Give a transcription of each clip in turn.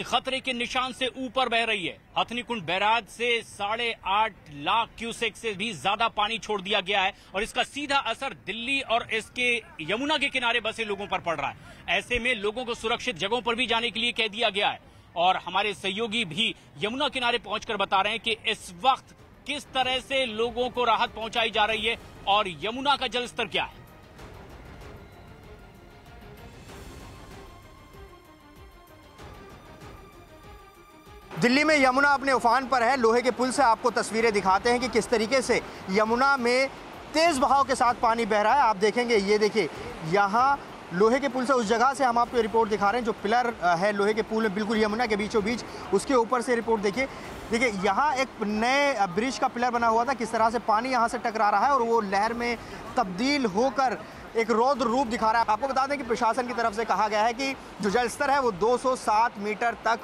खतरे के निशान से ऊपर बह रही है। हथनीकुंड बैराज से 8.5 लाख क्यूसेक से भी ज्यादा पानी छोड़ दिया गया है और इसका सीधा असर दिल्ली और इसके यमुना के किनारे बसे लोगों पर पड़ रहा है। ऐसे में लोगों को सुरक्षित जगहों पर भी जाने के लिए कह दिया गया है और हमारे सहयोगी भी यमुना किनारे पहुंचकर बता रहे हैं कि इस वक्त किस तरह से लोगों को राहत पहुंचाई जा रही है और यमुना का जलस्तर क्या है। दिल्ली में यमुना अपने उफान पर है। लोहे के पुल से आपको तस्वीरें दिखाते हैं कि किस तरीके से यमुना में तेज बहाव के साथ पानी बह रहा है। आप देखेंगे, ये देखिए, यहाँ लोहे के पुल से उस जगह से हम आपको रिपोर्ट दिखा रहे हैं जो पिलर है लोहे के पुल में बिल्कुल यमुना के बीचों बीच, उसके ऊपर से रिपोर्ट देखिए। देखिए यहाँ एक नए ब्रिज का पिलर बना हुआ था, किस तरह से पानी यहाँ से टकरा रहा है और वो लहर में तब्दील होकर एक रौद्र रूप दिखा रहा है। आपको बता दें कि प्रशासन की तरफ से कहा गया है कि जो जलस्तर है वो 207 मीटर तक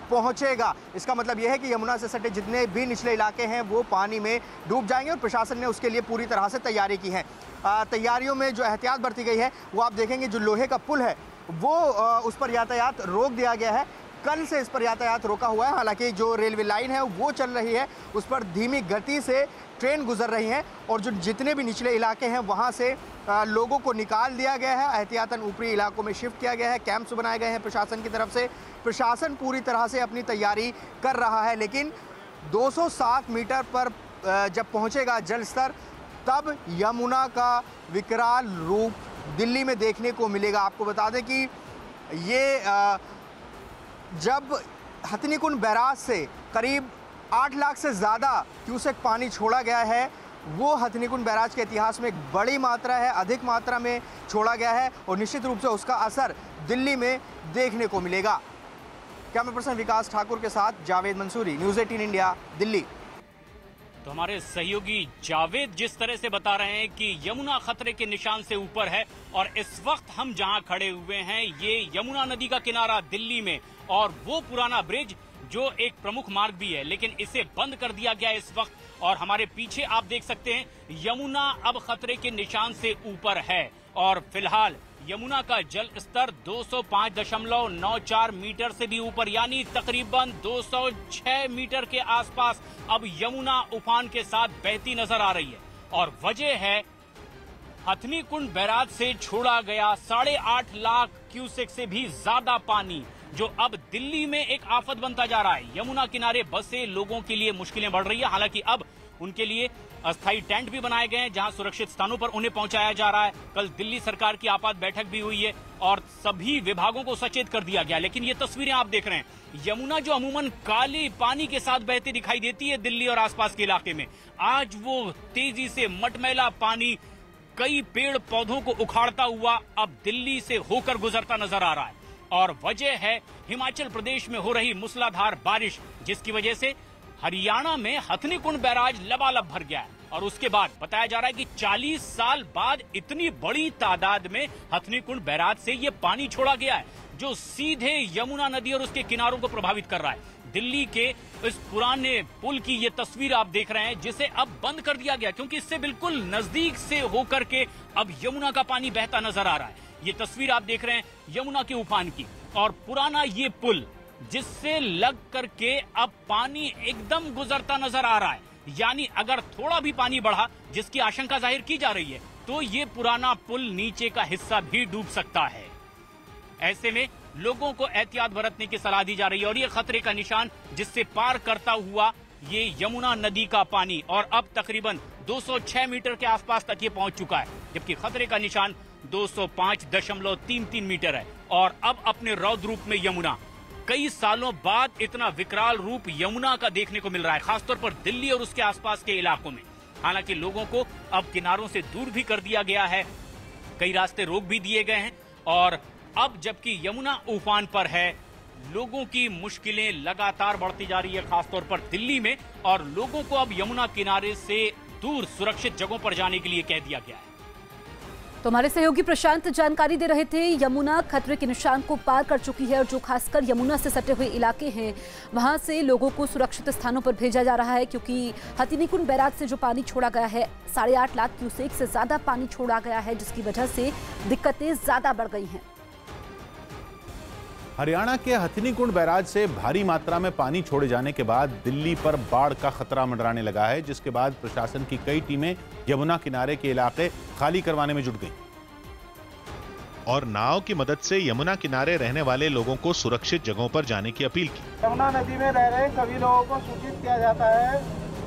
पहुंचेगा। इसका मतलब यह है कि यमुना से सटे जितने भी निचले इलाके हैं वो पानी में डूब जाएंगे और प्रशासन ने उसके लिए पूरी तरह से तैयारी की है। तैयारियों में जो एहतियात बरती गई है वो आप देखेंगे, जो लोहे का पुल है वो उस पर यातायात रोक दिया गया है। कल से इस पर यातायात रोका हुआ है। हालांकि जो रेलवे लाइन है वो चल रही है, उस पर धीमी गति से ट्रेन गुजर रही है और जो जितने भी निचले इलाके हैं वहाँ से लोगों को निकाल दिया गया है। एहतियातन ऊपरी इलाकों में शिफ्ट किया गया है, कैंप्स बनाए गए हैं प्रशासन की तरफ से। प्रशासन पूरी तरह से अपनी तैयारी कर रहा है, लेकिन 207 मीटर पर जब पहुंचेगा जल स्तर तब यमुना का विकराल रूप दिल्ली में देखने को मिलेगा। आपको बता दें कि ये जब हथनीकुंड बैराज से करीब 8 लाख से ज़्यादा क्यूसेक पानी छोड़ा गया है, वो हथनीकुंड बैराज के इतिहास में एक बड़ी मात्रा है, अधिक मात्रा में छोड़ा गया है और निश्चित रूप से उसका असर दिल्ली में देखने को मिलेगा। कैमरा पर्सन विकास ठाकुर के साथ जावेद मंसूरी, न्यूज़ 18 इंडिया, दिल्ली। तो हमारे सहयोगी जावेद जिस तरह से बता रहे हैं कि यमुना खतरे के निशान से ऊपर है और इस वक्त हम जहां खड़े हुए हैं ये यमुना नदी का किनारा दिल्ली में और वो पुराना ब्रिज जो एक प्रमुख मार्ग भी है, लेकिन इसे बंद कर दिया गया इस वक्त और हमारे पीछे आप देख सकते हैं यमुना अब खतरे के निशान से ऊपर है और फिलहाल यमुना का जल स्तर 205.94 मीटर से भी ऊपर यानी तकरीबन 206 मीटर के आसपास अब यमुना उफान के साथ बहती नजर आ रही है और वजह है हथनीकुंड बैराज से छोड़ा गया 8.5 लाख क्यूसेक से भी ज्यादा पानी जो अब दिल्ली में एक आफत बनता जा रहा है। यमुना किनारे बसे लोगों के लिए मुश्किलें बढ़ रही है। हालांकि अब उनके लिए अस्थायी टेंट भी बनाए गए हैं जहां सुरक्षित स्थानों पर उन्हें पहुंचाया जा रहा है। कल दिल्ली सरकार की आपात बैठक भी हुई है और सभी विभागों को सचेत कर दिया गया। लेकिन ये तस्वीरें आप देख रहे हैं, यमुना जो अमूमन काले पानी के साथ बहती दिखाई देती है दिल्ली और आसपास के इलाके में, आज वो तेजी से मटमैला पानी कई पेड़ पौधों को उखाड़ता हुआ अब दिल्ली से होकर गुजरता नजर आ रहा है और वजह है हिमाचल प्रदेश में हो रही मूसलाधार बारिश, जिसकी वजह से हरियाणा में हथनीकुंड बैराज लबालब भर गया है और उसके बाद बताया जा रहा है कि 40 साल बाद इतनी बड़ी तादाद में हथनीकुंड बैराज से ये पानी छोड़ा गया है जो सीधे यमुना नदी और उसके किनारों को प्रभावित कर रहा है। दिल्ली के इस पुराने पुल की ये तस्वीर आप देख रहे हैं जिसे अब बंद कर दिया गया क्योंकि इससे बिल्कुल नजदीक से होकर के अब यमुना का पानी बहता नजर आ रहा है। ये तस्वीर आप देख रहे हैं यमुना के उफान की और पुराना ये पुल जिससे लग करके अब पानी एकदम गुजरता नजर आ रहा है, यानी अगर थोड़ा भी पानी बढ़ा जिसकी आशंका जाहिर की जा रही है तो ये पुराना पुल नीचे का हिस्सा भी डूब सकता है। ऐसे में लोगों को एहतियात बरतने की सलाह दी जा रही है और ये खतरे का निशान जिससे पार करता हुआ ये यमुना नदी का पानी और अब तकरीबन 206 मीटर के आसपास तक ये पहुंच चुका है, जबकि खतरे का निशान 205.33 मीटर है और अब अपने रौद्र रूप में यमुना कई सालों बाद इतना विकराल रूप यमुना का देखने को मिल रहा है, खासतौर पर दिल्ली और उसके आसपास के इलाकों में। हालांकि लोगों को अब किनारों से दूर भी कर दिया गया है, कई रास्ते रोक भी दिए गए हैं और अब जबकि यमुना उफान पर है लोगों की मुश्किलें लगातार बढ़ती जा रही है, खासतौर पर दिल्ली में, और लोगों को अब यमुना किनारे से दूर सुरक्षित जगहों पर जाने के लिए कह दिया गया है। तो हमारे सहयोगी प्रशांत जानकारी दे रहे थे। यमुना खतरे के निशान को पार कर चुकी है और जो खासकर यमुना से सटे हुए इलाके हैं वहां से लोगों को सुरक्षित स्थानों पर भेजा जा रहा है क्योंकि हथनीकुंड बैराज से जो पानी छोड़ा गया है 8.5 लाख क्यूसेक से ज्यादा पानी छोड़ा गया है जिसकी वजह से दिक्कतें ज्यादा बढ़ गई हैं। हरियाणा के हथनीकुंड बैराज से भारी मात्रा में पानी छोड़े जाने के बाद दिल्ली पर बाढ़ का खतरा मंडराने लगा है, जिसके बाद प्रशासन की कई टीमें यमुना किनारे के इलाके खाली करवाने में जुट गई और नाव की मदद से यमुना किनारे रहने वाले लोगों को सुरक्षित जगहों पर जाने की अपील की। यमुना नदी में रह रहे सभी लोगों को सूचित किया जाता है,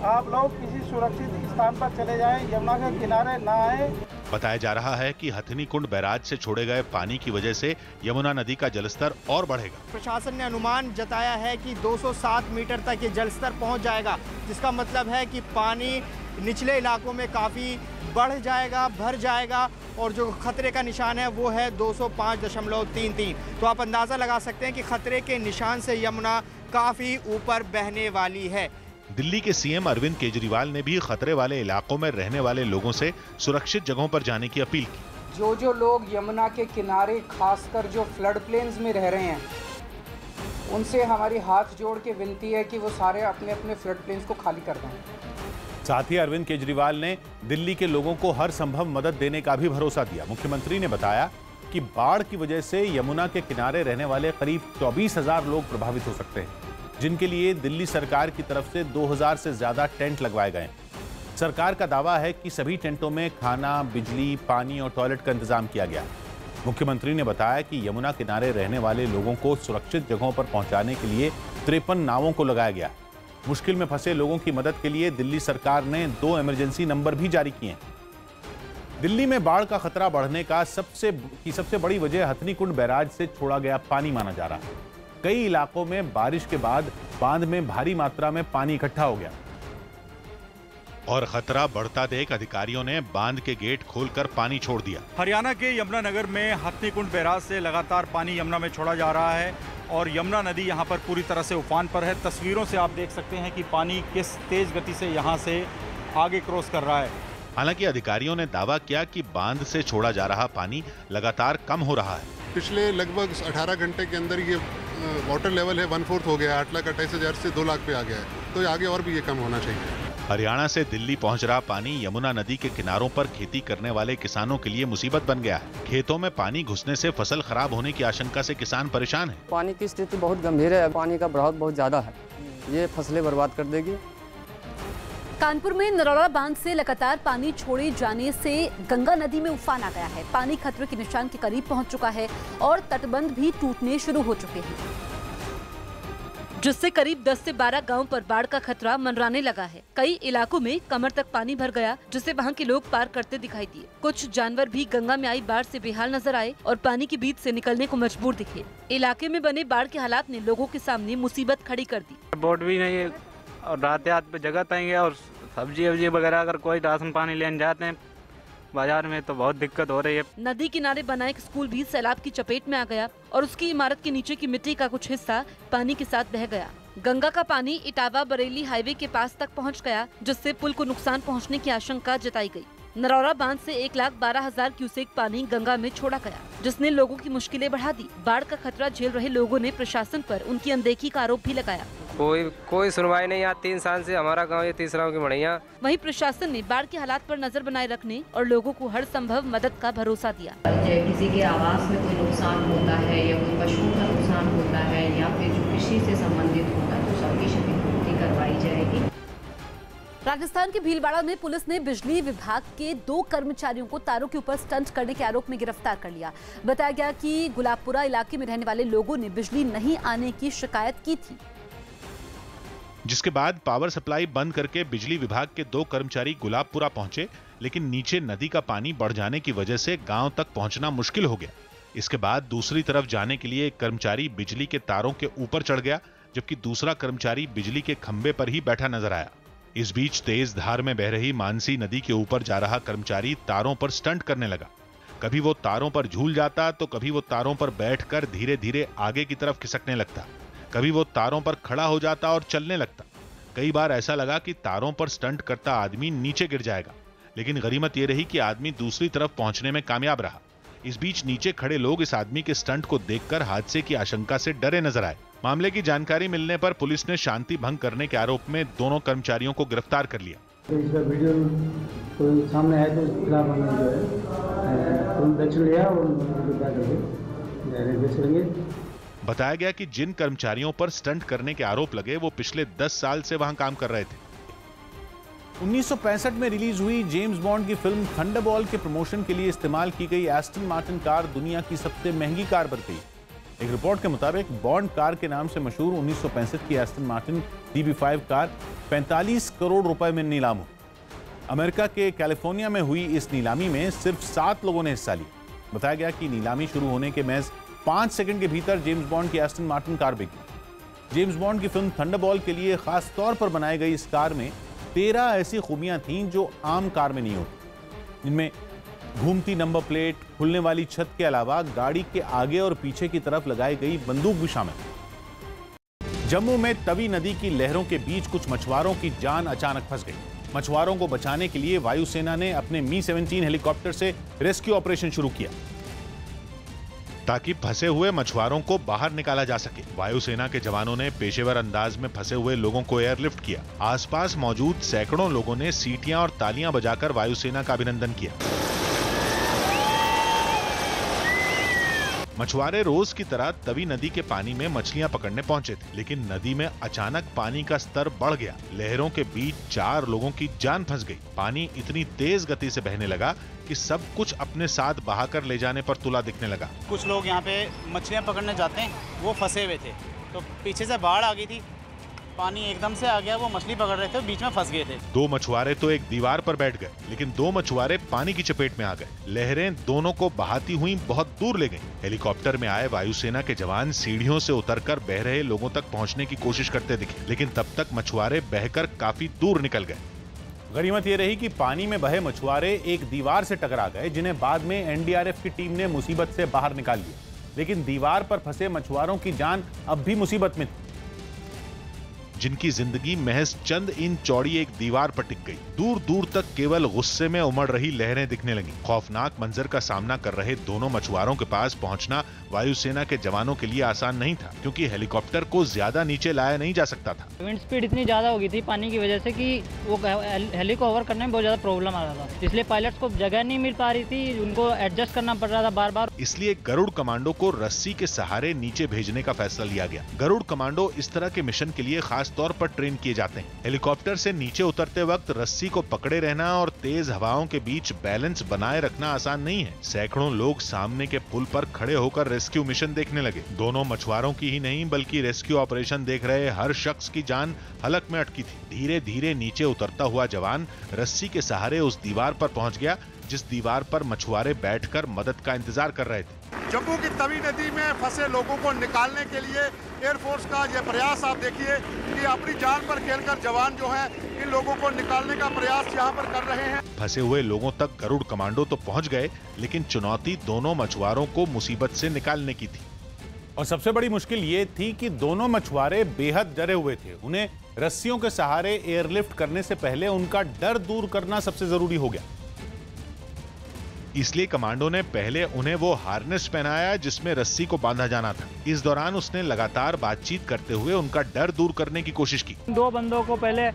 आप लोग किसी सुरक्षित स्थान पर चले जाएं, यमुना के किनारे ना आए। बताया जा रहा है कि हथनीकुंड बैराज से छोड़े गए पानी की वजह से यमुना नदी का जलस्तर और बढ़ेगा। प्रशासन ने अनुमान जताया है कि 207 मीटर तक ये जलस्तर पहुंच जाएगा, जिसका मतलब है कि पानी निचले इलाकों में काफ़ी बढ़ जाएगा, भर जाएगा और जो खतरे का निशान है वो है 205.33। तो आप अंदाज़ा लगा सकते हैं कि खतरे के निशान से यमुना काफ़ी ऊपर बहने वाली है। दिल्ली के सीएम अरविंद केजरीवाल ने भी खतरे वाले इलाकों में रहने वाले लोगों से सुरक्षित जगहों पर जाने की अपील की। जो लोग यमुना के किनारे खासकर जो फ्लड प्लेन्स में रह रहे हैं, उनसे हमारी हाथ जोड़ के विनती है कि वो सारे अपने अपने फ्लड प्लेन्स को खाली कर दें। साथ ही अरविंद केजरीवाल ने दिल्ली के लोगों को हर संभव मदद देने का भी भरोसा दिया। मुख्यमंत्री ने बताया कि बाढ़ की वजह से यमुना के किनारे रहने वाले करीब 24,000 लोग प्रभावित हो सकते हैं, जिनके लिए दिल्ली सरकार की तरफ से 2,000 से ज्यादा टेंट लगवाए गए। सरकार का दावा है कि सभी टेंटों में खाना, बिजली, पानी और टॉयलेट का इंतजाम किया गया। मुख्यमंत्री ने बताया कि यमुना किनारे रहने वाले लोगों को सुरक्षित जगहों पर पहुंचाने के लिए 53 नावों को लगाया गया। मुश्किल में फंसे लोगों की मदद के लिए दिल्ली सरकार ने 2 इमरजेंसी नंबर भी जारी किए हैं। दिल्ली में बाढ़ का खतरा बढ़ने का सबसे बड़ी वजह हथनीकुंड बैराज से छोड़ा गया पानी माना जा रहा है। कई इलाकों में बारिश के बाद बांध में भारी मात्रा में पानी इकट्ठा हो गया और खतरा बढ़ता देख अधिकारियों ने बांध के गेट खोलकर पानी छोड़ दिया। हरियाणा के यमुनानगर में हथनीकुंड बैराज से लगातार पानी यमुना में छोड़ा जा रहा है और यमुना नदी यहां पर पूरी तरह से उफान पर है। तस्वीरों से आप देख सकते हैं कि पानी किस तेज गति से यहां से आगे क्रॉस कर रहा है। हालांकि अधिकारियों ने दावा किया कि बांध से छोड़ा जा रहा पानी लगातार कम हो रहा है। पिछले लगभग 18 घंटे के अंदर ये वाटर लेवल है 1/4 हो गया, 8,28,000 से 2 लाख पे आ गया है, तो आगे और भी ये कम होना चाहिए। हरियाणा से दिल्ली पहुंच रहा पानी यमुना नदी के किनारों पर खेती करने वाले किसानों के लिए मुसीबत बन गया है। खेतों में पानी घुसने से फसल खराब होने की आशंका से किसान परेशान हैं। पानी की स्थिति बहुत गंभीर है, पानी का बहाव बहुत ज्यादा है, ये फसलें बर्बाद कर देगी। कानपुर में नरौरा बांध से लगातार पानी छोड़े जाने से गंगा नदी में उफान आ गया है। पानी खतरे के निशान के करीब पहुंच चुका है और तटबंध भी टूटने शुरू हो चुके हैं, जिससे करीब 10 से 12 गांव पर बाढ़ का खतरा मंडराने लगा है। कई इलाकों में कमर तक पानी भर गया, जिससे वहां के लोग पार करते दिखाई दिए। कुछ जानवर भी गंगा में आई बाढ़ से बेहाल नजर आए और पानी के बीच से निकलने को मजबूर दिखे। इलाके में बने बाढ़ के हालात ने लोगों के सामने मुसीबत खड़ी कर दी। बोट भी नहीं है और रात पे जगह तंग है और सब्जी वगैरह अगर कोई राशन पानी लेने जाते हैं बाजार में तो बहुत दिक्कत हो रही है। नदी किनारे बना एक स्कूल भी सैलाब की चपेट में आ गया और उसकी इमारत के नीचे की मिट्टी का कुछ हिस्सा पानी के साथ बह गया। गंगा का पानी इटावा बरेली हाईवे के पास तक पहुंच गया, जिससे पुल को नुकसान पहुंचने की आशंका जताई गई। नरौरा बांध से 1,12,000 क्यूसेक पानी गंगा में छोड़ा गया, जिसने लोगों की मुश्किलें बढ़ा दी। बाढ़ का खतरा झेल रहे लोगों ने प्रशासन पर उनकी अनदेखी का आरोप भी लगाया। कोई सुनवाई नहीं। यहाँ 3 साल से हमारा गांव ये तीसरा की बढ़िया। वहीं प्रशासन ने बाढ़ के हालात पर नजर बनाए रखने और लोगों को हर संभव मदद का भरोसा दिया। किसी के आवास में कोई नुकसान होता है या कोई पशुओं का नुकसान होता है या फिर जो कृषि से संबंधित होगा तो सबकी क्षतिपूर्ति करवाई जाएगी। राजस्थान के भीलवाड़ा में पुलिस ने बिजली विभाग के 2 कर्मचारियों को तारों के ऊपर स्टंट करने के आरोप में गिरफ्तार कर लिया। बताया गया कि गुलाबपुरा इलाके में रहने वाले लोगों ने बिजली नहीं आने की शिकायत की थी, जिसके बाद पावर सप्लाई बंद करके बिजली विभाग के 2 कर्मचारी गुलाबपुरा पहुंचे, लेकिन नीचे नदी का पानी बढ़ जाने की वजह से गांव तक पहुंचना मुश्किल हो गया। इसके बाद दूसरी तरफ जाने के लिए एक कर्मचारी बिजली के तारों के ऊपर चढ़ गया, जबकि दूसरा कर्मचारी बिजली के खंभे पर ही बैठा नजर आया। इस बीच तेज धार में बह रही मानसी नदी के ऊपर जा रहा कर्मचारी तारों पर स्टंट करने लगा। कभी वो तारों पर झूल जाता तो कभी वो तारों पर बैठकर धीरे धीरे आगे की तरफ खिसकने लगता। कभी वो तारों पर खड़ा हो जाता और चलने लगता। कई बार ऐसा लगा कि तारों पर स्टंट करता आदमी नीचे गिर जाएगा, लेकिन गनीमत ये रही कि आदमी दूसरी तरफ पहुंचने में कामयाब रहा। इस बीच नीचे खड़े लोग इस आदमी के स्टंट को देखकर हादसे की आशंका से डरे नजर आए। मामले की जानकारी मिलने पर पुलिस ने शांति भंग करने के आरोप में दोनों कर्मचारियों को गिरफ्तार कर लिया। इसका वीडियो तो सामने आया तो उसके खिलाफ हमने जो है तुरंत एक्शन लिया और बताया गया कि जिन कर्मचारियों पर स्टंट करने के आरोप लगे वो पिछले 10 साल से वहां काम कर रहे थे। 1965 में रिलीज हुई जेम्स बॉन्ड की फिल्म थंडरबॉल्ट के प्रमोशन के लिए इस्तेमाल की गई एस्टन मार्टिन कार दुनिया की सबसे महंगी कार बन गई। एक रिपोर्ट के मुताबिक बॉन्ड कार के नाम से मशहूर 1965 की Aston Martin DB5 car 45 crore रुपए में नीलाम हुई। अमेरिका के कैलिफोर्निया में हुई इस नीलामी में सिर्फ 7 लोगों ने हिस्सा लिया। बताया गया कि नीलामी शुरू होने के महज 5 सेकंड के भीतर जेम्स बॉन्ड की एस्टन मार्टिन कार बिक गई। जेम्स बॉन्ड की फिल्म थंडरबॉल्ट के लिए खास तौर पर बनाई गई इस कार में 13 ऐसी खूबियां थीं जो आम कार में नहीं होती। इनमें घूमती नंबर प्लेट, खुलने वाली छत के अलावा गाड़ी के आगे और पीछे की तरफ लगाई गई बंदूक भी शामिल है। जम्मू में तवी नदी की लहरों के बीच कुछ मछुआरों की जान अचानक फंस गई। मछुआरों को बचाने के लिए वायुसेना ने अपने मी-17 हेलीकॉप्टर से रेस्क्यू ऑपरेशन शुरू किया ताकि फंसे हुए मछुआरों को बाहर निकाला जा सके। वायुसेना के जवानों ने पेशेवर अंदाज में फंसे हुए लोगों को एयरलिफ्ट किया। आसपास मौजूद सैकड़ों लोगों ने सीटियां और तालियां बजाकर वायुसेना का अभिनंदन किया। मछुआरे रोज की तरह तवी नदी के पानी में मछलियां पकड़ने पहुंचे थे, लेकिन नदी में अचानक पानी का स्तर बढ़ गया। लहरों के बीच 4 लोगों की जान फंस गई। पानी इतनी तेज गति से बहने लगा कि सब कुछ अपने साथ बहाकर ले जाने पर तुला दिखने लगा। कुछ लोग यहाँ पे मछलियाँ पकड़ने जाते हैं, वो फंसे हुए थे, तो पीछे से बाढ़ आ गई थी, पानी एकदम से आ गया, वो मछली पकड़ रहे थे, बीच में फंस गए थे। 2 मछुआरे तो एक दीवार पर बैठ गए, लेकिन 2 मछुआरे पानी की चपेट में आ गए। लहरें दोनों को बहाती हुई बहुत दूर ले गईं। हेलीकॉप्टर में आए वायुसेना के जवान सीढ़ियों से उतरकर बह रहे लोगों तक पहुंचने की कोशिश करते दिखे, लेकिन तब तक मछुआरे बहकर काफी दूर निकल गए। गनीमत यह रही कि पानी में बहे मछुआरे एक दीवार से टकरा गए, जिन्हें बाद में एनडीआरएफ की टीम ने मुसीबत से बाहर निकाल लिया। लेकिन दीवार पर फंसे मछुआरों की जान अब भी मुसीबत में थी, जिनकी जिंदगी महज चंद इंच चौड़ी एक दीवार पर टिक गई। दूर दूर तक केवल गुस्से में उमड़ रही लहरें दिखने लगी। खौफनाक मंजर का सामना कर रहे दोनों मछुआरों के पास पहुंचना वायुसेना के जवानों के लिए आसान नहीं था, क्योंकि हेलीकॉप्टर को ज्यादा नीचे लाया नहीं जा सकता था। विंड स्पीड इतनी ज्यादा हो गई थी पानी की वजह से कि वो हेली को ओवर करने में बहुत ज्यादा प्रॉब्लम आ रहा था, इसलिए पायलट्स को जगह नहीं मिल पा रही थी, उनको एडजस्ट करना पड़ रहा था बार बार। इसलिए गरुड़ कमांडो को रस्सी के सहारे नीचे भेजने का फैसला लिया गया। गरुड़ कमांडो इस तरह के मिशन के लिए खास तौर पर ट्रेन किए जाते हैं। हेलीकॉप्टर से नीचे उतरते वक्त रस्सी को पकड़े रहना और तेज हवाओं के बीच बैलेंस बनाए रखना आसान नहीं है। सैकड़ों लोग सामने के पुल पर खड़े होकर रेस्क्यू मिशन देखने लगे। दोनों मछुआरों की ही नहीं बल्कि रेस्क्यू ऑपरेशन देख रहे हर शख्स की जान हलक में अटकी थी। धीरे धीरे नीचे उतरता हुआ जवान रस्सी के सहारे उस दीवार पर पहुंच गया, जिस दीवार पर मछुआरे बैठकर मदद का इंतजार कर रहे थे। जम्मू की तवी नदी में फंसे लोगों को निकालने के लिए एयरफोर्स का यह प्रयास आप देखिए कि अपनी जान पर खेलकर जवान जो हैं इन लोगों को निकालने का प्रयास यहाँ पर कर रहे हैं। फंसे हुए लोगों तक गरुड़ कमांडो तो पहुँच गए, लेकिन चुनौती दोनों मछुआरों को मुसीबत से निकालने की थी। और सबसे बड़ी मुश्किल ये थी कि दोनों मछुआरे बेहद डरे हुए थे। उन्हें रस्सियों के सहारे एयरलिफ्ट करने से पहले उनका डर दूर करना सबसे जरूरी हो गया। इसलिए कमांडो ने पहले उन्हें वो हार्नेस पहनाया जिसमें रस्सी को बांधा जाना था। इस दौरान उसने लगातार बातचीत करते हुए उनका डर दूर करने की कोशिश की। 2 बंदों को पहले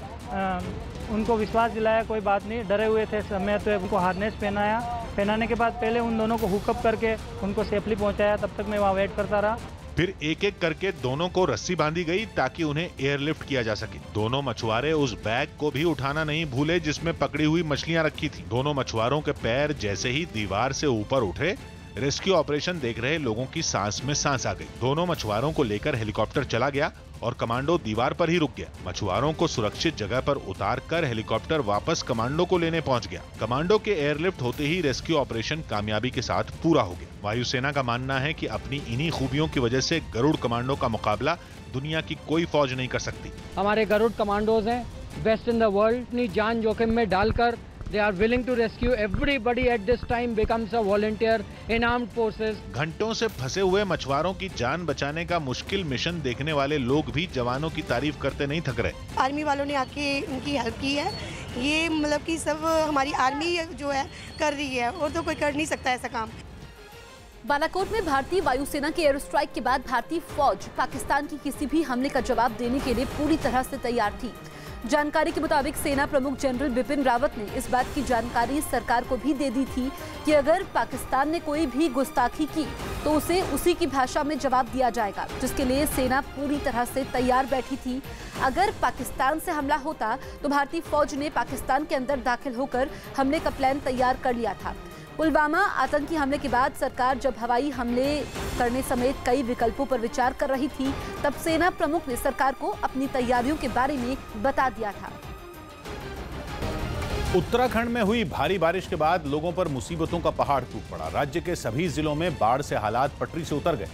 उनको विश्वास दिलाया, कोई बात नहीं, डरे हुए थे समय, तो उनको हार्नेस पहनाया। पहनाने के बाद पहले उन दोनों को हुकअप करके उनको सेफली पहुंचाया। तब तक मैं वहाँ वेट करता रहा। फिर एक एक करके दोनों को रस्सी बांधी गई ताकि उन्हें एयरलिफ्ट किया जा सके। दोनों मछुआरे उस बैग को भी उठाना नहीं भूले जिसमें पकड़ी हुई मछलियां रखी थी। दोनों मछुआरों के पैर जैसे ही दीवार से ऊपर उठे, रेस्क्यू ऑपरेशन देख रहे लोगों की सांस में सांस आ गई। दोनों मछुआरों को लेकर हेलीकॉप्टर चला गया और कमांडो दीवार पर ही रुक गया। मछुआरों को सुरक्षित जगह पर उतारकर हेलीकॉप्टर वापस कमांडो को लेने पहुंच गया। कमांडो के एयरलिफ्ट होते ही रेस्क्यू ऑपरेशन कामयाबी के साथ पूरा हो गया। वायुसेना का मानना है कि अपनी इन्हीं खूबियों की वजह से गरुड़ कमांडो का मुकाबला दुनिया की कोई फौज नहीं कर सकती। हमारे गरुड़ कमांडोज हैं बेस्ट इन द वर्ल्ड। अपनी जान जोखिम में डालकर they are willing to rescue everybody at this time becomes a volunteer in armed forces। घंटों से फंसे हुए मछुआरों की जान बचाने का मुश्किल मिशन देखने वाले लोग भी जवानों की तारीफ करते नहीं थक रहे। आर्मी वालों ने आके उनकी हेल्प की है। ये मतलब कि सब हमारी आर्मी जो है कर रही है, और तो कोई कर नहीं सकता ऐसा काम। बालाकोट में भारतीय वायुसेना के एयर स्ट्राइक के बाद भारतीय फौज पाकिस्तान की किसी भी हमले का जवाब देने के लिए पूरी तरह से तैयार थी। जानकारी के मुताबिक सेना प्रमुख जनरल बिपिन रावत ने इस बात की जानकारी सरकार को भी दे दी थी कि अगर पाकिस्तान ने कोई भी गुस्ताखी की तो उसे उसी की भाषा में जवाब दिया जाएगा, जिसके लिए सेना पूरी तरह से तैयार बैठी थी। अगर पाकिस्तान से हमला होता तो भारतीय फौज ने पाकिस्तान के अंदर दाखिल होकर हमले का प्लान तैयार कर लिया था। पुलवामा आतंकी हमले के बाद सरकार जब हवाई हमले करने समेत कई विकल्पों पर विचार कर रही थी, तब सेना प्रमुख ने सरकार को अपनी तैयारियों के बारे में बता दिया था। उत्तराखंड में हुई भारी बारिश के बाद लोगों पर मुसीबतों का पहाड़ टूट पड़ा। राज्य के सभी जिलों में बाढ़ से हालात पटरी से उतर गए।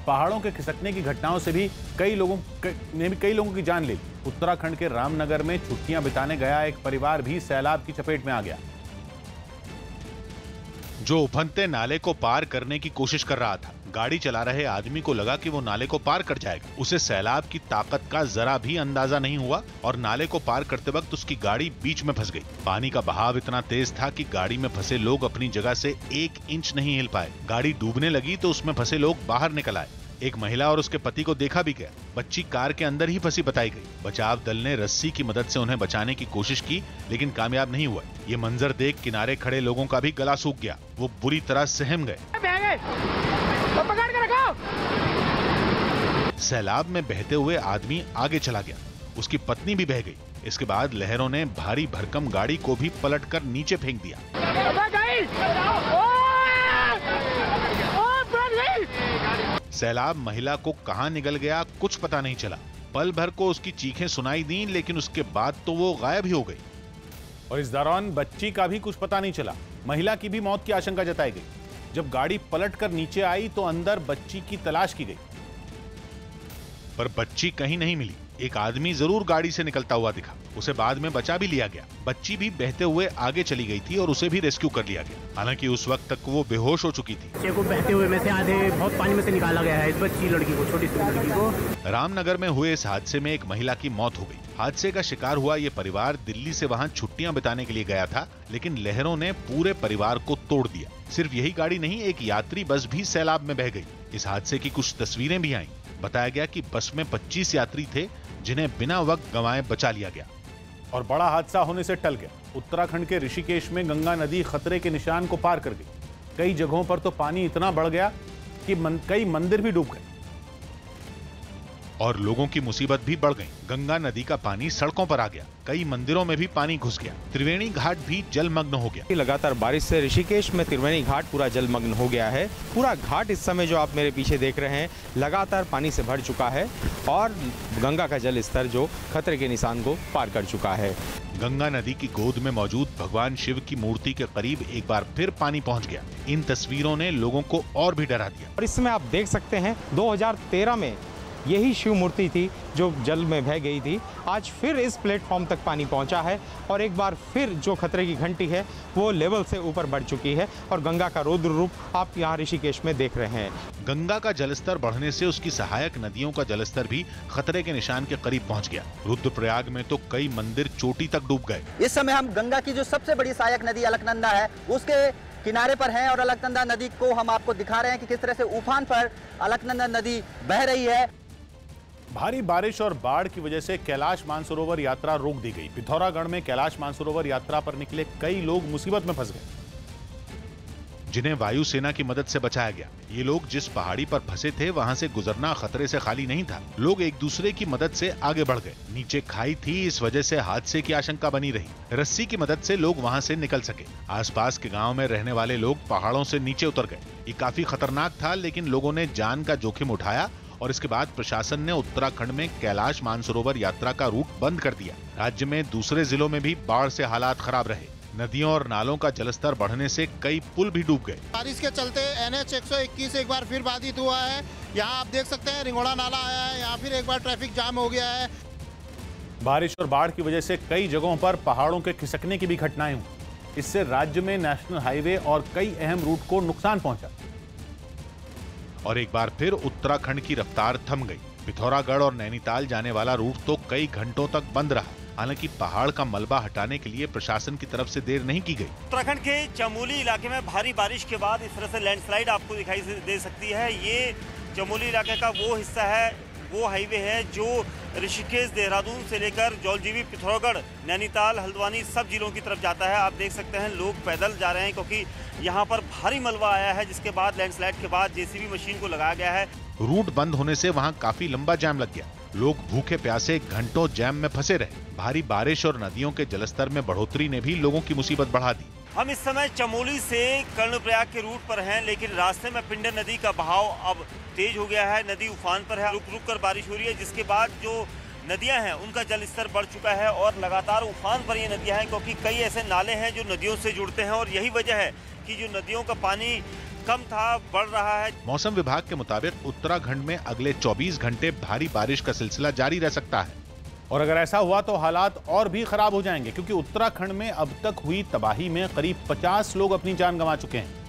पहाड़ों के खिसकने की घटनाओं से भी कई लोगों की जान ली। उत्तराखंड के रामनगर में छुट्टियां बिताने गया एक परिवार भी सैलाब की चपेट में आ गया। जो उफनते नाले को पार करने की कोशिश कर रहा था, गाड़ी चला रहे आदमी को लगा कि वो नाले को पार कर जाएगा। उसे सैलाब की ताकत का जरा भी अंदाजा नहीं हुआ और नाले को पार करते वक्त उसकी गाड़ी बीच में फंस गई। पानी का बहाव इतना तेज था कि गाड़ी में फंसे लोग अपनी जगह से 1 इंच नहीं हिल पाए। गाड़ी डूबने लगी तो उसमें फंसे लोग बाहर निकल आए। एक महिला और उसके पति को देखा भी गया। बच्ची कार के अंदर ही फंसी बताई गई। बचाव दल ने रस्सी की मदद से उन्हें बचाने की कोशिश की, लेकिन कामयाब नहीं हुआ। ये मंजर देख किनारे खड़े लोगों का भी गला सूख गया। वो बुरी तरह सहम गए। सैलाब में बहते हुए आदमी आगे चला गया, उसकी पत्नी भी बह गई। इसके बाद लहरों ने भारी भरकम गाड़ी को भी पलटकर नीचे फेंक दिया। सैलाब महिला को कहां निगल गया कुछ पता नहीं चला। पल भर को उसकी चीखें सुनाई दी, लेकिन उसके बाद तो वो गायब ही हो गई। और इस दौरान बच्ची का भी कुछ पता नहीं चला। महिला की भी मौत की आशंका जताई गई। जब गाड़ी पलटकर नीचे आई तो अंदर बच्ची की तलाश की गई, पर बच्ची कहीं नहीं मिली। एक आदमी जरूर गाड़ी से निकलता हुआ दिखा, उसे बाद में बचा भी लिया गया। बच्ची भी बहते हुए आगे चली गई थी और उसे भी रेस्क्यू कर लिया गया। हालांकि उस वक्त तक वो बेहोश हो चुकी थी। बच्चे को बहते हुए में से आधे बहुत पानी में से निकाला गया है। इस बच्ची लड़की को, छोटी सी लड़की को। रामनगर में हुए इस हादसे में एक महिला की मौत हो गई। हादसे का शिकार हुआ ये परिवार दिल्ली से वहाँ छुट्टियां बिताने के लिए गया था, लेकिन लहरों ने पूरे परिवार को तोड़ दिया। सिर्फ यही गाड़ी नहीं, एक यात्री बस भी सैलाब में बह गई। इस हादसे की कुछ तस्वीरें भी आईं। बताया गया कि बस में 25 यात्री थे, जिन्हें बिना वक्त गंवाए बचा लिया गया। और बड़ा हादसा होने से टल गया। उत्तराखंड के ऋषिकेश में गंगा नदी खतरे के निशान को पार कर गई। कई जगहों पर तो पानी इतना बढ़ गया कि कई मंदिर भी डूब गए और लोगों की मुसीबत भी बढ़ गई। गंगा नदी का पानी सड़कों पर आ गया। कई मंदिरों में भी पानी घुस गया। त्रिवेणी घाट भी जलमग्न हो गया। लगातार बारिश से ऋषिकेश में त्रिवेणी घाट पूरा जलमग्न हो गया है। पूरा घाट इस समय जो आप मेरे पीछे देख रहे हैं लगातार पानी से भर चुका है और गंगा का जल स्तर जो खतरे के निशान को पार कर चुका है। गंगा नदी की गोद में मौजूद भगवान शिव की मूर्ति के करीब एक बार फिर पानी पहुंच गया। इन तस्वीरों ने लोगों को और भी डरा दिया। और इस समय आप देख सकते हैं 2013 में यही शिव मूर्ति थी जो जल में बह गई थी। आज फिर इस प्लेटफॉर्म तक पानी पहुंचा है और एक बार फिर जो खतरे की घंटी है वो लेवल से ऊपर बढ़ चुकी है और गंगा का रौद्र रूप आप यहाँ ऋषिकेश में देख रहे हैं। गंगा का जलस्तर बढ़ने से उसकी सहायक नदियों का जलस्तर भी खतरे के निशान के करीब पहुंच गया। रुद्रप्रयाग में तो कई मंदिर चोटी तक डूब गए। इस समय हम गंगा की जो सबसे बड़ी सहायक नदी अलकनंदा है उसके किनारे पर हैं और अलकनंदा नदी को हम आपको दिखा रहे हैं कि किस तरह से उफान पर अलकनंदा नदी बह रही है। भारी बारिश और बाढ़ की वजह से कैलाश मानसरोवर यात्रा रोक दी गई। पिथौरागढ़ में कैलाश मानसरोवर यात्रा पर निकले कई लोग मुसीबत में फंस गए, जिन्हें वायुसेना की मदद से बचाया गया। ये लोग जिस पहाड़ी पर फंसे थे वहां से गुजरना खतरे से खाली नहीं था। लोग एक दूसरे की मदद से आगे बढ़ गए। नीचे खाई थी, इस वजह से हादसे की आशंका बनी रही। रस्सी की मदद से लोग वहां से निकल सके। आसपास के गांव में रहने वाले लोग पहाड़ों से नीचे उतर गए। ये काफी खतरनाक था, लेकिन लोगों ने जान का जोखिम उठाया और इसके बाद प्रशासन ने उत्तराखंड में कैलाश मानसरोवर यात्रा का रूट बंद कर दिया। राज्य में दूसरे जिलों में भी बाढ़ से हालात खराब रहे। नदियों और नालों का जलस्तर बढ़ने से कई पुल भी डूब गए। बारिश के चलते NH 121 एक बार फिर बाधित हुआ है। यहाँ आप देख सकते हैं रिंगोड़ा नाला आया है, यहाँ फिर एक बार ट्रैफिक जाम हो गया है। बारिश और बाढ़ की वजह से कई जगहों पर पहाड़ों के खिसकने की भी घटनाएं हुई। इससे राज्य में नेशनल हाईवे और कई अहम रूट को नुकसान पहुंचा और एक बार फिर उत्तराखंड की रफ्तार थम गई। पिथौरागढ़ और नैनीताल जाने वाला रूट तो कई घंटों तक बंद रहा। हालांकि पहाड़ का मलबा हटाने के लिए प्रशासन की तरफ से देर नहीं की गई। उत्तराखंड के चमोली इलाके में भारी बारिश के बाद इस तरह से लैंडस्लाइड आपको दिखाई दे सकती है। ये चमोली इलाके का वो हिस्सा है वो हाईवे है जो ऋषिकेश, देहरादून से लेकर जौलजीबी, पिथौरागढ़, नैनीताल, हल्द्वानी सब जिलों की तरफ जाता है। आप देख सकते हैं लोग पैदल जा रहे हैं क्योंकि यहाँ पर भारी मलबा आया है, जिसके बाद लैंडस्लाइड के बाद जेसीबी मशीन को लगाया गया है। रूट बंद होने से वहाँ काफी लंबा जाम लग गया। लोग भूखे प्यासे घंटों जैम में फंसे रहे। भारी बारिश और नदियों के जलस्तर में बढ़ोतरी ने भी लोगों की मुसीबत बढ़ा दी। हम इस समय चमोली से कर्णप्रयाग के रूट पर हैं, लेकिन रास्ते में पिंडर नदी का बहाव अब तेज हो गया है। नदी उफान पर है, रुक रुक कर बारिश हो रही है, जिसके बाद जो नदियां हैं उनका जलस्तर बढ़ चुका है और लगातार उफान पर ये नदियां हैं, क्योंकि कई ऐसे नाले हैं जो नदियों से जुड़ते हैं और यही वजह है कि जो नदियों का पानी कम था, बढ़ रहा है। मौसम विभाग के मुताबिक उत्तराखंड में अगले 24 घंटे भारी बारिश का सिलसिला जारी रह सकता है। और अगर ऐसा हुआ तो हालात और भी खराब हो जाएंगे, क्योंकि उत्तराखंड में अब तक हुई तबाही में करीब 50 लोग अपनी जान गंवा चुके हैं।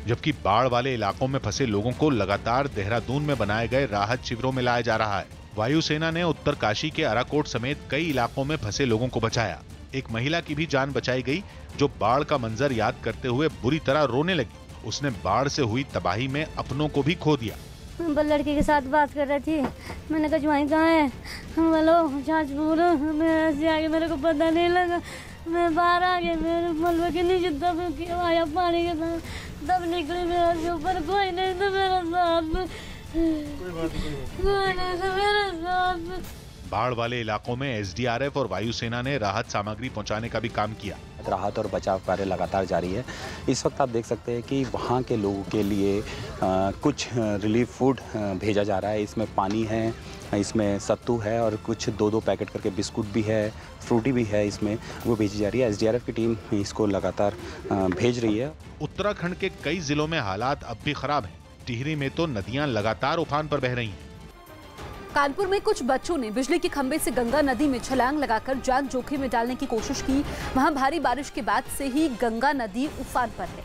जबकि बाढ़ वाले इलाकों में फंसे लोगों को लगातार देहरादून में बनाए गए राहत शिविरों में लाया जा रहा है। वायुसेना ने उत्तरकाशी के अराकोट समेत कई इलाकों में फंसे लोगों को बचाया। एक महिला की भी जान बचाई गई, जो बाढ़ का मंजर याद करते हुए बुरी तरह रोने लगी। उसने बाढ़ से हुई तबाही में अपनों को भी खो दिया। लड़की के साथ बात कर रही थी, मैंने कहा ज्वाइन कहाँ है, बोलो जाजपुर। मैं ऐसे आगे, मेरे को पता नहीं लगा, मैं बाहर आ गया, मेरे मलबे के नीचे तब आया पानी के साथ, तब निकली। मेरे ऊपर कोई नहीं था मेरे साथ, कोई नहीं था मेरे साथ। बाढ़ वाले इलाकों में एसडीआरएफ और वायुसेना ने राहत सामग्री पहुंचाने का भी काम किया। राहत और बचाव कार्य लगातार जारी है। इस वक्त आप देख सकते हैं कि वहाँ के लोगों के लिए कुछ रिलीफ फूड भेजा जा रहा है। इसमें पानी है, इसमें सत्तू है और कुछ 2-2 पैकेट करके बिस्कुट भी है, फ्रूटी भी है, इसमें वो भेजी जा रही है। एसडीआरएफ की टीम इसको लगातार भेज रही है। उत्तराखंड के कई जिलों में हालात अब भी खराब हैं। टिहरी में तो नदियां लगातार उफान पर बह रही हैं। कानपुर में कुछ बच्चों ने बिजली के खंभे से गंगा नदी में छलांग लगाकर जान जोखिम में डालने की कोशिश की। वहां भारी बारिश के बाद से ही गंगा नदी उफान पर है,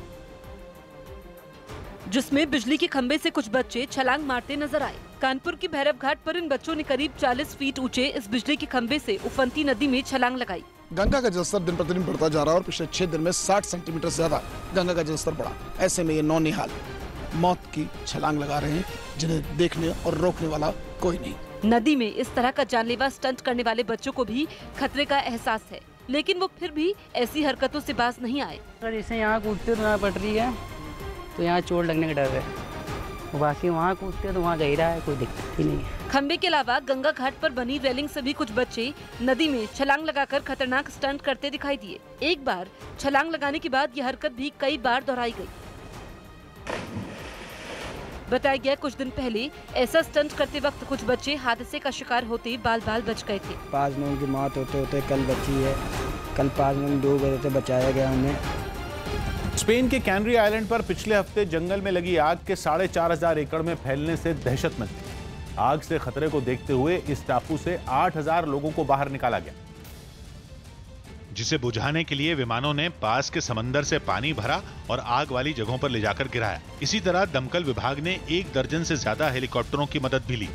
जिसमें बिजली के खंभे से कुछ बच्चे छलांग मारते नजर आए। कानपुर की भैरव घाट पर इन बच्चों ने करीब 40 फीट ऊंचे इस बिजली के खंभे से उफनती नदी में छलांग लगाई। गंगा का जलस्तर दिन प्रतिदिन बढ़ता जा रहा है और पिछले 6 दिन में 60 सेंटीमीटर से ज्यादा गंगा का जलस्तर बढ़ा। ऐसे में ये नौनिहाल मौत की छलांग लगा रहे हैं, जिन्हें देखने और रोकने वाला कोई नहीं। नदी में इस तरह का जानलेवा स्टंट करने वाले बच्चों को भी खतरे का एहसास है, लेकिन वो फिर भी ऐसी हरकतों से बाज नहीं आए। अगर इसे यहाँ कूदते तो यहाँ पड़ रही है, तो यहाँ चोट लगने का डर है। बाकी वहाँ कूदते तो वहाँ गहरा है, कोई दिक्कत ही नहीं है। खंबे के अलावा गंगा घाट पर बनी रेलिंग से भी कुछ बच्चे नदी में छलांग लगाकर खतरनाक स्टंट करते दिखाई दिए। एक बार छलांग लगाने के बाद यह हरकत भी कई बार दोहराई गई। बताया गया कुछ दिन पहले ऐसा स्टंट करते वक्त कुछ बच्चे हादसे का शिकार होते बाल बाल बच गए थे। 5 लोगों की मौत होते होते कल बची है। कल 5 लोग 2 बजे से बचाया गया उन्हें। स्पेन के कैनरी आइलैंड पर पिछले हफ्ते जंगल में लगी आग के 4500 एकड़ में फैलने से दहशत मच गई। आग से खतरे को देखते हुए इस टापू से 8000 लोगों को बाहर निकाला गया, जिसे बुझाने के लिए विमानों ने पास के समंदर से पानी भरा और आग वाली जगहों पर ले जाकर गिराया। इसी तरह दमकल विभाग ने 1 दर्जन से ज्यादा हेलीकॉप्टरों की मदद भी ली।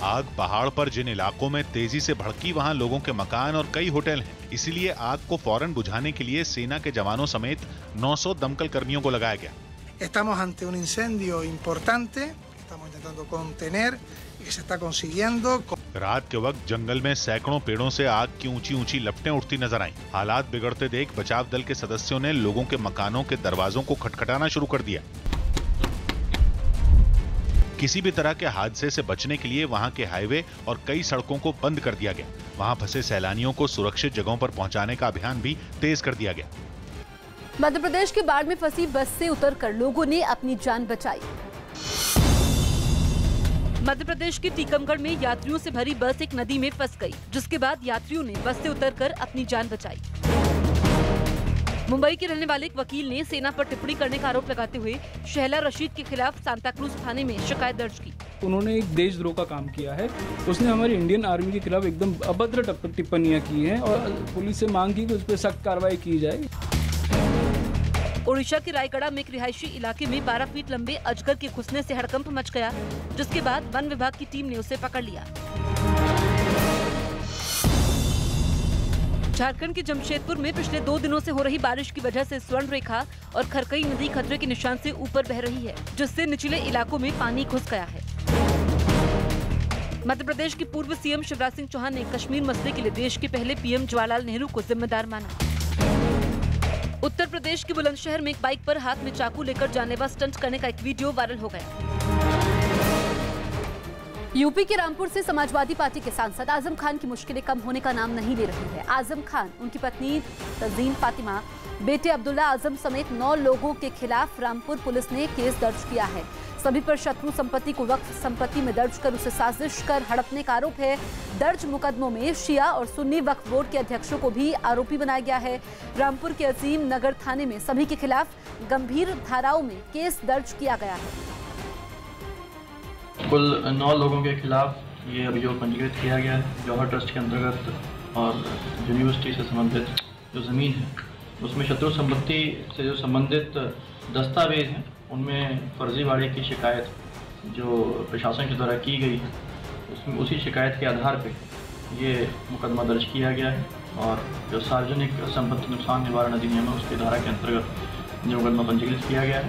आग पहाड़ पर जिन इलाकों में तेजी से भड़की, वहां लोगों के मकान और कई होटल हैं। इसीलिए आग को फौरन बुझाने के लिए सेना के जवानों समेत 900 दमकल कर्मियों को लगाया गया। Estamos ante un incendio importante, estamos intentando contener y se está consiguiendo। रात के वक्त जंगल में सैकड़ों पेड़ों से आग की ऊंची ऊंची लपटें उठती नजर आईं। हालात बिगड़ते देख बचाव दल के सदस्यों ने लोगों के मकानों के दरवाजों को खटखटाना शुरू कर दिया। किसी भी तरह के हादसे से बचने के लिए वहां के हाईवे और कई सड़कों को बंद कर दिया गया। वहां फंसे सैलानियों को सुरक्षित जगहों पर पहुंचाने का अभियान भी तेज कर दिया गया। मध्य प्रदेश के बाढ़ में फंसी बस से उतरकर लोगों ने अपनी जान बचाई। मध्य प्रदेश के टीकमगढ़ में यात्रियों से भरी बस एक नदी में फंस गई, जिसके बाद यात्रियों ने बस से उतरकर अपनी जान बचाई। मुंबई के रहने वाले एक वकील ने सेना पर टिप्पणी करने का आरोप लगाते हुए शहला रशीद के खिलाफ सांता क्रूज थाने में शिकायत दर्ज की। उन्होंने एक देशद्रोह का काम किया है। उसने हमारी इंडियन आर्मी के खिलाफ एकदम अभद्र टिप्पणियां की हैं और पुलिस से मांग की कि उस पर सख्त कार्रवाई की जाए। ओडिशा के रायगढ़ में एक रिहायशी इलाके में 12 फीट लंबे अजगर के घुसने से हड़कंप मच गया, जिसके बाद वन विभाग की टीम ने उसे पकड़ लिया। झारखंड के जमशेदपुर में पिछले 2 दिनों से हो रही बारिश की वजह से स्वर्ण रेखा और खरकई नदी खतरे के निशान से ऊपर बह रही है, जिससे निचले इलाकों में पानी घुस गया है। मध्य प्रदेश के पूर्व सीएम शिवराज सिंह चौहान ने कश्मीर मसले के लिए देश के पहले पीएम जवाहरलाल नेहरू को जिम्मेदार माना। उत्तर प्रदेश के बुलंदशहर में एक बाइक पर हाथ में चाकू लेकर जानलेवा स्टंट करने का एक वीडियो वायरल हो गया। यूपी के रामपुर से समाजवादी पार्टी के सांसद आजम खान की मुश्किलें कम होने का नाम नहीं ले रही है। आजम खान, उनकी पत्नी तजीन फातिमा, बेटे अब्दुल्ला आजम समेत 9 लोगों के खिलाफ रामपुर पुलिस ने केस दर्ज किया है। सभी पर शत्रु संपत्ति को वक्फ संपत्ति में दर्ज कर उसे साजिश कर हड़पने का आरोप है। दर्ज मुकदमों में शिया और सुन्नी वक्फ बोर्ड के अध्यक्षों को भी आरोपी बनाया गया है। रामपुर के अजीम नगर थाने में सभी के खिलाफ गंभीर धाराओं में केस दर्ज किया गया है। कुल 9 लोगों के खिलाफ ये अभियोग पंजीकृत किया गया है। जौहर ट्रस्ट के अंतर्गत और यूनिवर्सिटी से संबंधित जो ज़मीन है उसमें शत्रु संपत्ति से जो संबंधित दस्तावेज हैं उनमें फर्जीवाड़े की शिकायत जो प्रशासन के द्वारा की गई है उसमें उसी शिकायत के आधार पर ये मुकदमा दर्ज किया गया है। और जो सार्वजनिक संपत्ति नुकसान निवारण अधिनियम है उसकी धारा के अंतर्गत जो मुकदमा पंजीकृत किया गया है।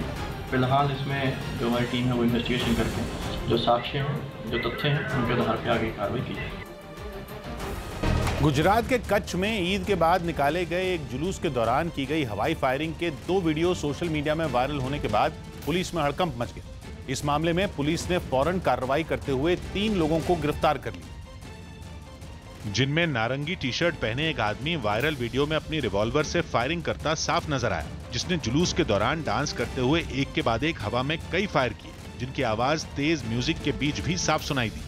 फिलहाल इसमें जो हमारी टीम है वो इन्वेस्टिगेशन करके जो साक्ष्य हैं, जो तथ्य हैं, उनके आधार पर आगे कार्रवाई की जाएगी। गुजरात के कच्छ में ईद के बाद निकाले गए एक जुलूस के दौरान की गई हवाई फायरिंग के 2 वीडियो सोशल मीडिया में वायरल होने के बाद पुलिस में हड़कंप मच गया। इस मामले में पुलिस ने फौरन कार्रवाई करते हुए 3 लोगों को गिरफ्तार कर लिया, जिनमें नारंगी टी शर्ट पहने एक आदमी वायरल वीडियो में अपनी रिवॉल्वर से फायरिंग करता साफ नजर आया, जिसने जुलूस के दौरान डांस करते हुए एक के बाद एक हवा में कई फायर किए, जिनकी आवाज तेज म्यूजिक के बीच भी साफ सुनाई दी।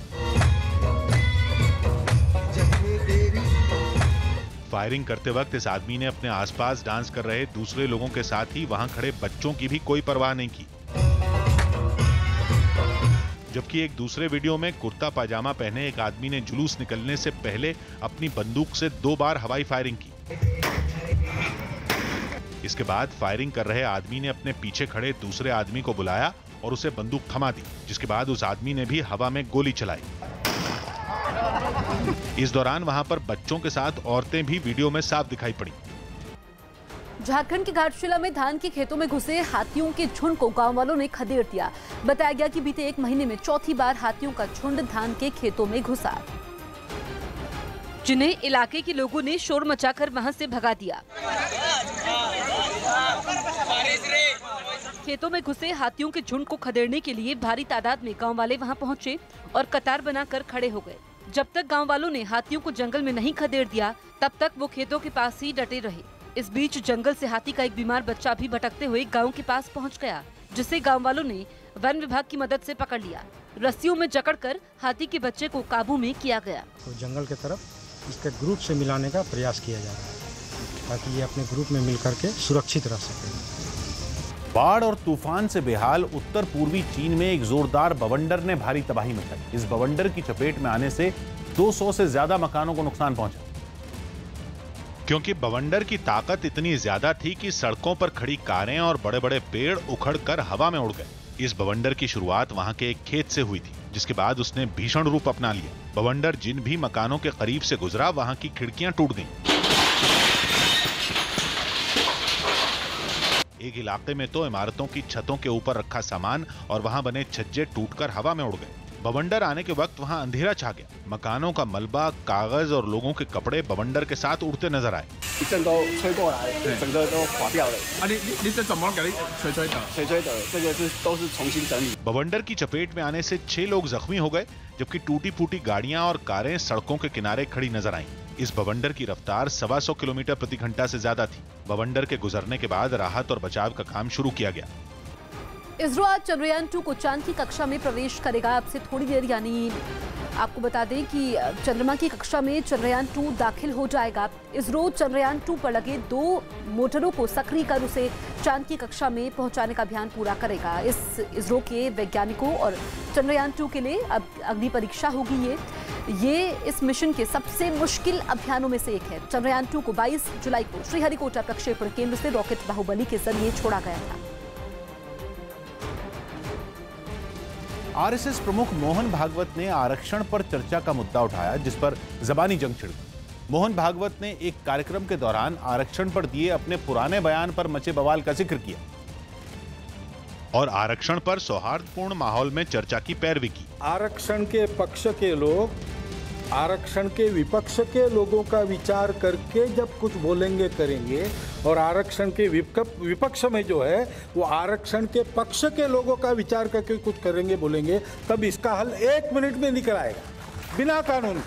फायरिंग करते वक्त इस आदमी ने अपने आसपास डांस कर रहे दूसरे लोगों के साथ ही वहां खड़े बच्चों की भी कोई परवाह नहीं की। जबकि एक दूसरे वीडियो में कुर्ता पाजामा पहने एक आदमी ने जुलूस निकलने से पहले अपनी बंदूक से 2 बार हवाई फायरिंग की। इसके बाद फायरिंग कर रहे आदमी ने अपने पीछे खड़े दूसरे आदमी को बुलाया और उसे बंदूक थमा दी, जिसके बाद उस आदमी ने भी हवा में गोली चलाई। इस दौरान वहां पर बच्चों के साथ औरतें भी वीडियो में साफ दिखाई पड़ी। झारखंड के घाटशिला में धान के खेतों में घुसे हाथियों के झुंड को गांव वालों ने खदेड़ दिया। बताया गया कि बीते 1 महीने में चौथी बार हाथियों का झुंड धान के खेतों में घुसा, जिन्हें इलाके के लोगों ने शोर मचाकर वहां से भगा दिया। खेतों में घुसे हाथियों के झुंड को खदेड़ने के लिए भारी तादाद में गांव वाले वहां पहुंचे और कतार बनाकर खड़े हो गए। जब तक गांव वालों ने हाथियों को जंगल में नहीं खदेड़ दिया, तब तक वो खेतों के पास ही डटे रहे। इस बीच जंगल से हाथी का एक बीमार बच्चा भी भटकते हुए गांव के पास पहुंच गया, जिसे गांव वालों ने वन विभाग की मदद से पकड़ लिया। रस्सियों में जकड़कर हाथी के बच्चे को काबू में किया गया। तो जंगल की तरफ इसके ग्रुप से मिलाने का प्रयास किया जा रहा है ताकि ये अपने ग्रुप में मिलकर के सुरक्षित रह सके। बाढ़ और तूफान से बेहाल उत्तर पूर्वी चीन में एक जोरदार बवंडर ने भारी तबाही मचाई। इस बवंडर की चपेट में आने से 200 से ज्यादा मकानों को नुकसान पहुंचा, क्योंकि बवंडर की ताकत इतनी ज्यादा थी कि सड़कों पर खड़ी कारें और बड़े बड़े पेड़ उखड़कर हवा में उड़ गए। इस बवंडर की शुरुआत वहां के एक खेत से हुई थी, जिसके बाद उसने भीषण रूप अपना लिया। बवंडर जिन भी मकानों के करीब से गुजरा वहां की खिड़कियां टूट गईं। एक इलाके में तो इमारतों की छतों के ऊपर रखा सामान और वहां बने छज्जे टूटकर हवा में उड़ गए। बवंडर आने के वक्त वहां अंधेरा छा गया। मकानों का मलबा, कागज और लोगों के कपड़े बवंडर के साथ उड़ते नजर आए। बवंडर की चपेट में आने से 6 लोग जख्मी हो गए, जबकि टूटी फूटी गाड़ियां और कारें सड़कों के किनारे खड़ी नजर आईं। इस बवंडर की रफ्तार 125 किलोमीटर प्रति घंटा से ज्यादा थी। बवंडर के गुजरने के बाद राहत और बचाव का काम शुरू किया गया। इसरो आज चंद्रयान 2 को चांद की कक्षा में प्रवेश करेगा। अब से थोड़ी देर यानी आपको बता दें कि चंद्रमा की कक्षा में चंद्रयान 2 दाखिल हो जाएगा। इसरो चंद्रयान 2 पर लगे 2 मोटरों को सक्रिय कर उसे चांद की कक्षा में पहुंचाने का अभियान पूरा करेगा। इस इसरो के वैज्ञानिकों और चंद्रयान 2 के लिए अब अग्नि परीक्षा होगी। ये इस मिशन के सबसे मुश्किल अभियानों में से एक है। चंद्रयान 2 को 22 जुलाई को श्रीहरिकोटा प्रक्षेपण केंद्र से रॉकेट बाहुबली के जरिए छोड़ा गया था। आरएसएस प्रमुख मोहन भागवत ने आरक्षण पर चर्चा का मुद्दा उठाया, जिस पर जबानी जंग छिड़ गई। मोहन भागवत ने एक कार्यक्रम के दौरान आरक्षण पर दिए अपने पुराने बयान पर मचे बवाल का जिक्र किया और आरक्षण पर सौहार्दपूर्ण माहौल में चर्चा की पैरवी की। आरक्षण के पक्ष के लोग आरक्षण के विपक्ष के लोगों का विचार करके जब कुछ बोलेंगे करेंगे, और आरक्षण के विपक्ष में जो है वो आरक्षण के पक्ष के लोगों का विचार करके कुछ करेंगे बोलेंगे, तब इसका हल 1 मिनट में निकल आएगा बिना कानून।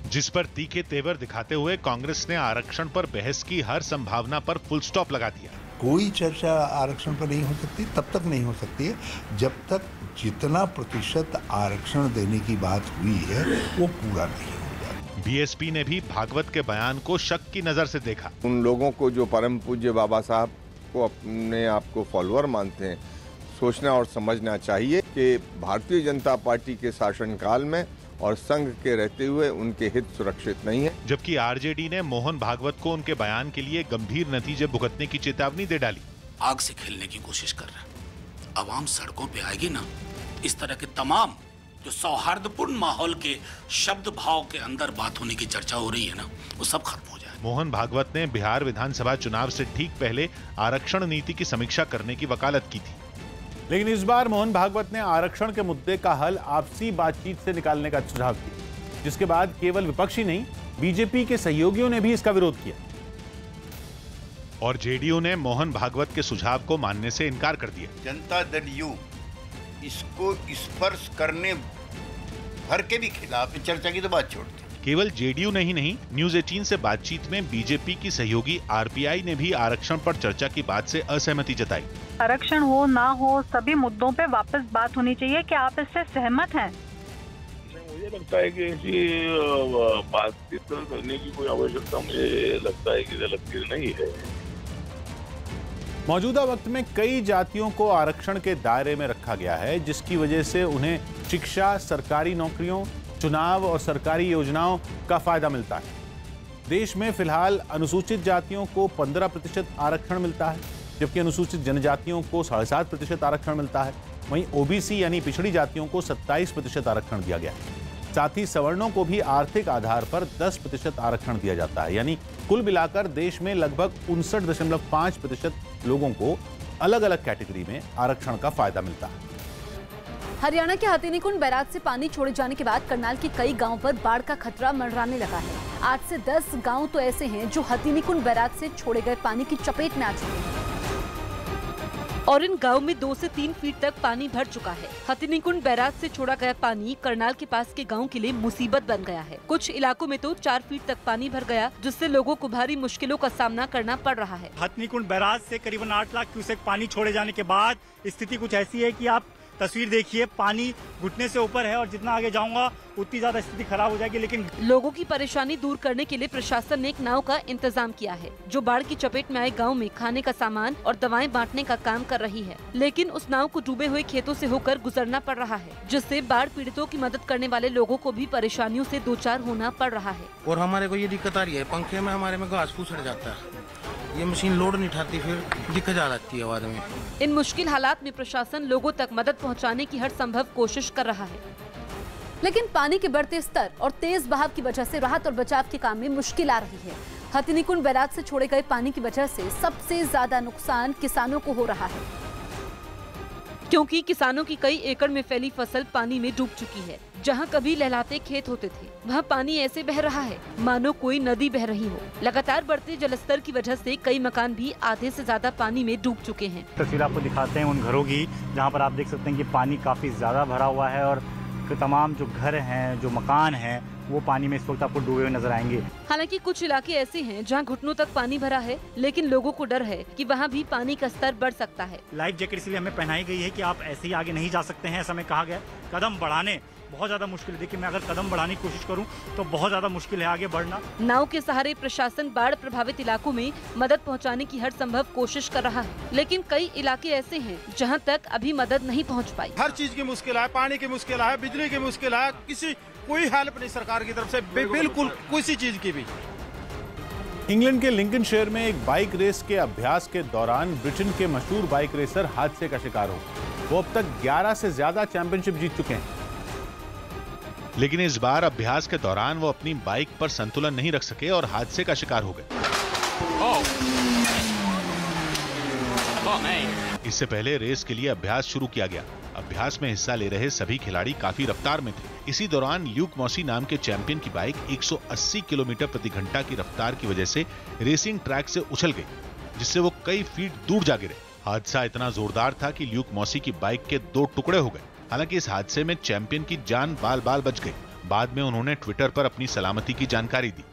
जिस पर तीखे तेवर दिखाते हुए कांग्रेस ने आरक्षण पर बहस की हर संभावना पर फुल स्टॉप लगा दिया। कोई चर्चा आरक्षण पर नहीं हो सकती, तब तक नहीं हो सकती है जब तक जितना प्रतिशत आरक्षण देने की बात हुई है वो पूरा नहीं होगा। बीएसपी ने भी भागवत के बयान को शक की नजर से देखा। उन लोगों को जो परम पूज्य बाबा साहब को अपने आप को फॉलोअर मानते हैं, सोचना और समझना चाहिए कि भारतीय जनता पार्टी के शासनकाल में और संघ के रहते हुए उनके हित सुरक्षित नहीं है। जबकि आरजेडी ने मोहन भागवत को उनके बयान के लिए गंभीर नतीजे भुगतने की चेतावनी दे डाली। आग से खेलने की कोशिश कर रहा है। अवाम सड़कों पे आएगी ना, इस तरह के तमाम जो सौहार्दपूर्ण माहौल के शब्द भाव के अंदर बात होने की चर्चा हो रही है ना, वो सब खत्म हो जाए। मोहन भागवत ने बिहार विधानसभा चुनाव से ठीक पहले आरक्षण नीति की समीक्षा करने की वकालत की थी, लेकिन इस बार मोहन भागवत ने आरक्षण के मुद्दे का हल आपसी बातचीत से निकालने का सुझाव दिया, जिसके बाद केवल विपक्ष ही नहीं, बीजेपी के सहयोगियों ने भी इसका विरोध किया और जेडीयू ने मोहन भागवत के सुझाव को मानने से इनकार कर दिया। जनता दल यू इसको स्पर्श करने भर के भी खिलाफ, चर्चा की तो बात छोड़ती। केवल जेडीयू ने ही नहीं, न्यूज 18 से बातचीत में बीजेपी की सहयोगी आरपीआई ने भी आरक्षण पर चर्चा की बात से असहमति जताई। आरक्षण हो ना हो, सभी मुद्दों पे वापस बात होनी चाहिए। क्या आप इससे सहमत हैं? मुझे लगता है कि ऐसी बातचीत करने की कोई आवश्यकता मुझे लगता है कि लगती नहीं है। मौजूदा वक्त में कई जातियों को आरक्षण के दायरे में रखा गया है, जिसकी वजह से उन्हें शिक्षा, सरकारी नौकरियों, चुनाव और सरकारी योजनाओं का फायदा मिलता है। देश में फिलहाल अनुसूचित जातियों को 15% आरक्षण मिलता है, जबकि अनुसूचित जनजातियों को 7.5% आरक्षण मिलता है। वहीं ओबीसी यानी पिछड़ी जातियों को 27% आरक्षण दिया गया है। साथ ही सवर्णों को भी आर्थिक आधार पर 10% आरक्षण दिया जाता है। यानी कुल मिलाकर देश में लगभग 59.5% लोगों को अलग अलग कैटेगरी में आरक्षण का फायदा मिलता है। हरियाणा के हथिनीकुंड बैराज से पानी छोड़े जाने के बाद करनाल के कई गांवों पर बाढ़ का खतरा मंडराने लगा है। 8 से 10 गांव तो ऐसे हैं जो हथिनीकुंड बैराज से छोड़े गए पानी की चपेट में आ चुके हैं और इन गांव में 2 से 3 फीट तक पानी भर चुका है। हथिनीकुंड बैराज से छोड़ा गया पानी करनाल के पास के गांव के लिए मुसीबत बन गया है। कुछ इलाकों में तो 4 फीट तक पानी भर गया, जिससे लोगों को भारी मुश्किलों का सामना करना पड़ रहा है। हथिनीकुंड बैराज से करीबन 8 लाख क्यूसेक पानी छोड़े जाने के बाद स्थिति कुछ ऐसी है कि आप तस्वीर देखिए, पानी घुटने से ऊपर है और जितना आगे जाऊंगा उतनी ज्यादा स्थिति खराब हो जाएगी। लेकिन लोगों की परेशानी दूर करने के लिए प्रशासन ने एक नाव का इंतजाम किया है, जो बाढ़ की चपेट में आए गांव में खाने का सामान और दवाएं बांटने का काम कर रही है। लेकिन उस नाव को डूबे हुए खेतों से होकर गुजरना पड़ रहा है, जिससे बाढ़ पीड़ितों की मदद करने वाले लोगों को भी परेशानियों से दो चार होना पड़ रहा है। और हमारे को ये दिक्कत आ रही है, पंखे में हमारे में घास फूस सड़ जाता है, ये मशीन लोड नहीं उठाती, फिर दिक्कत आ जाती है बाद में। इन मुश्किल हालात में प्रशासन लोगों तक मदद पहुंचाने की हर संभव कोशिश कर रहा है, लेकिन पानी के बढ़ते स्तर और तेज बहाव की वजह से राहत और बचाव के काम में मुश्किल आ रही है। हथिनीकुंड बैराज से छोड़े गए पानी की वजह से सबसे ज्यादा नुकसान किसानों को हो रहा है, क्योंकि किसानों की कई एकड़ में फैली फसल पानी में डूब चुकी है। जहां कभी लहलाते खेत होते थे, वहां पानी ऐसे बह रहा है मानो कोई नदी बह रही हो। लगातार बढ़ते जलस्तर की वजह से कई मकान भी आधे से ज्यादा पानी में डूब चुके हैं। तस्वीर आपको दिखाते हैं उन घरों की जहां पर आप देख सकते हैं कि पानी काफी ज्यादा भरा हुआ है और तमाम जो घर हैं, जो मकान हैं, वो पानी में इस वक्त आपको डूबे हुए नजर आएंगे। हालांकि कुछ इलाके ऐसे हैं जहां घुटनों तक पानी भरा है, लेकिन लोगों को डर है कि वहां भी पानी का स्तर बढ़ सकता है। लाइफ जैकेट इसलिए हमें पहनाई गई है कि आप ऐसे ही आगे नहीं जा सकते हैं, ऐसा हमें कहा गया। कदम बढ़ाने बहुत ज्यादा मुश्किल है। देखिए, मैं अगर कदम बढ़ाने की कोशिश करूं तो बहुत ज्यादा मुश्किल है आगे बढ़ना। नाव के सहारे प्रशासन बाढ़ प्रभावित इलाकों में मदद पहुंचाने की हर संभव कोशिश कर रहा है, लेकिन कई इलाके ऐसे हैं जहां तक अभी मदद नहीं पहुंच पाई। हर चीज की मुश्किल है, पानी की मुश्किल है, बिजली की मुश्किल है, कोई हेल्प नहीं सरकार की तरफ से, बिल्कुल किसी चीज की भी। इंग्लैंड के लिंकनशायर में एक बाइक रेस के अभ्यास के दौरान ब्रिटेन के मशहूर बाइक रेसर हादसे का शिकार हो। वो अब तक 11 से ज्यादा चैंपियनशिप जीत चुके हैं। लेकिन इस बार अभ्यास के दौरान वो अपनी बाइक पर संतुलन नहीं रख सके और हादसे का शिकार हो गए। इससे पहले रेस के लिए अभ्यास शुरू किया गया। अभ्यास में हिस्सा ले रहे सभी खिलाड़ी काफी रफ्तार में थे। इसी दौरान ल्यूक मॉसी नाम के चैंपियन की बाइक 180 किलोमीटर प्रति घंटा की रफ्तार की वजह से रेसिंग ट्रैक से उछल गई, जिससे वो कई फीट दूर जा गिरे। हादसा इतना जोरदार था कि ल्यूक मॉसी की बाइक के 2 टुकड़े हो गए। हालांकि इस हादसे में चैंपियन की जान बाल बाल बच गई। बाद में उन्होंने ट्विटर पर अपनी सलामती की जानकारी दी।